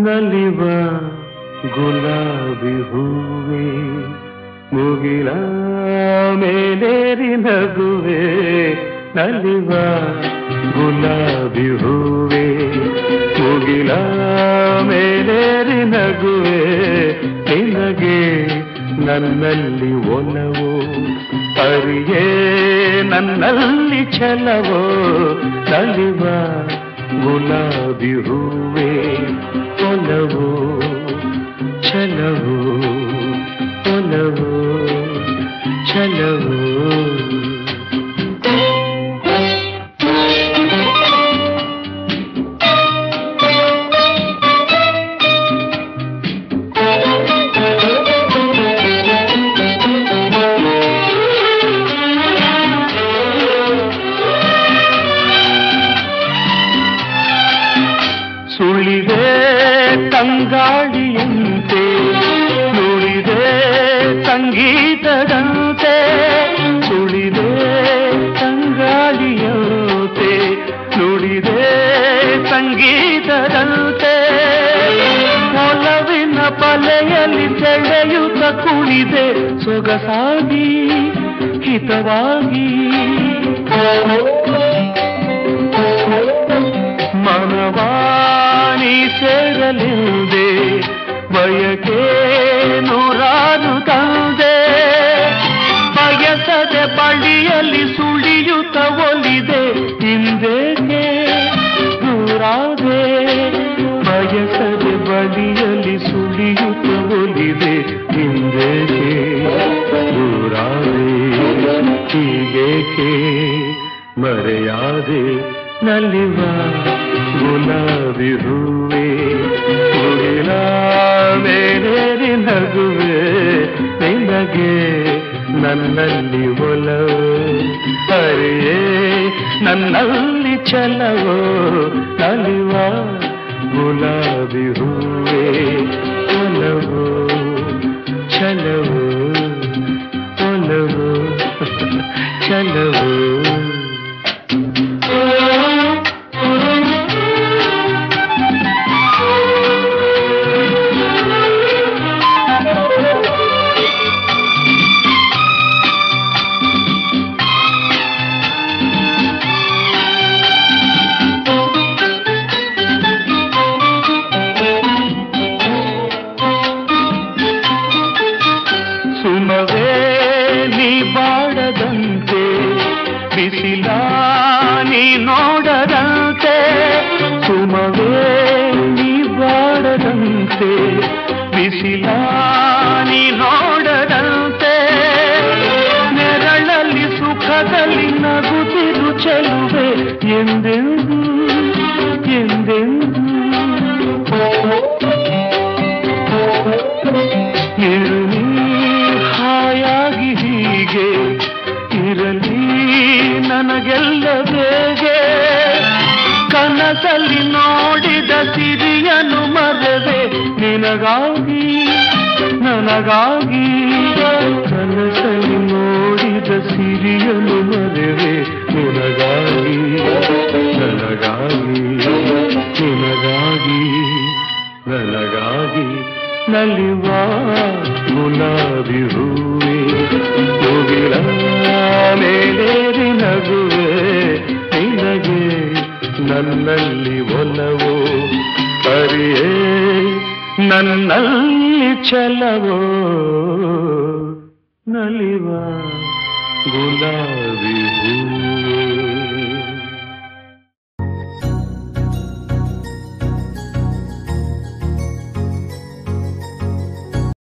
ನಲಿವ ಗುಲಾಬಿ ಹೂವೆ ಮುಗಿಲ ಮೇಲೇರಿ ನಗುವೆ ನಲಿವ ಗುಲಾಬಿ ಹೂವೆ ಮುಗಿಲ ಮೇಲೇರಿ ನಗುವೆ ನಿನಗೆ ನನ್ನಲ್ಲಿ ಒಲವೋ ಅರಿಯೇ ನನ್ನಲ್ಲಿ ಛಲವೋ ನಲಿವ ಗುಲಾಬಿ ಹೂವೆ ಒಲವೋ ಛಲವೋ ಒಲವೋ ಛಲವೋ ಸುಳಿದೆ ತಂಗಾಳಿಯಂತೆ ನುಡಿದೆ ಸಂಗೀತದಂತೆ ಸುಳಿದೆ ತಂಗಾಳಿಯಂತೆ ನುಡಿದೆ ಸಂಗೀತದಂತೆ ಒಲವಿನ ಬಲೆಯಲ್ಲಿ ಸೆಳೆಯುತ್ತ ಕುಣಿದೆ ಸೊಗಸಾಗಿ ಹಿತವಾಗಿ ಮನವಾಣಿ ಸೇರಲಿದೆ ಬಯಕೆ ನೂರಾರು ತಂದೆ ಬಯಸದೆ ಬಳಿಯಲ್ಲಿ ಸುಳಿಯುತ್ತ ಒಲಿದೆ ಹಿಂದೇಕೆ ದೂರಾದೆ ಬಯಸದೆ ಬಳಿಯಲ್ಲಿ ಸುಳಿಯುತ್ತ ಒಲಿದೆ ಹಿಂದೇಕೆ ದೂರಾದೆ ಹೀಗೇಕೆ ಮರೆಯಾದೆ ನಲಿವ ಗುಲಾಬಿ ಹೂವೆ ಮುಗಿಲ ಮೇಲೇರಿ ನಗುವೆ ನಿನಗೆ ನನ್ನಲ್ಲಿ ಒಲವೋ ಅರಿಯೇ ನನ್ನಲ್ಲಿ ಛಲವೋ ನಲಿವ ಗುಲಾಬಿ ಹೂವೆ ಒಲವೋ ಛಲವೋ ಒಲವೋ ಛಲವೋ ಸುಮವೇ ನೀ ಬಾಡದಂತೆ ಬಿಸಿಲ ನೀ ನೋಡದಂತೆ ಸುಮವೇ ನೀ ಬಾಡದಂತೆ ಬಿಸಿಲ ನೀ ನೋಡದಂತೆ ನೆರಳಲ್ಲಿ ಸುಖದಲ್ಲಿ ನಗುತ್ತಿರು ಚೆಲುವೆ ಎಂದೆಂದು ಎಂದೆಂದು ಇರಲಿ ಹಾಯಾಗಿ ಹೀಗೆ ಇರಲಿ ನನಗೆಲ್ಲ ಬೇಗೆ ಕನಸಲ್ಲಿ ನೋಡಿದ ಸಿರಿಯನು ಮರೆವೆ ನಿನಗಾಗಿ ನನಗಾಗಿ ಕನಸಲ್ಲಿ ನೋಡಿದ ಸಿರಿಯನು ಮರೆವೆ ನಿನಗಾಗಿ ನನಗಾಗಿ ನಿನಗಾಗಿ ನನಗಾಗಿ ನಲಿವ ಗುಲಾಬಿ ಹೂವೆ ಮುಗಿಲ ಮೇಲೇರಿ ನಗುವೆ ನಿನಗೆ ನನ್ನಲ್ಲಿ ಒಲವೋ ಅರಿಯೇ ನನ್ನಲ್ಲಿ ಛಲವೋ ನಲಿವ ಗುಲಾಬಿ ಹೂವೆ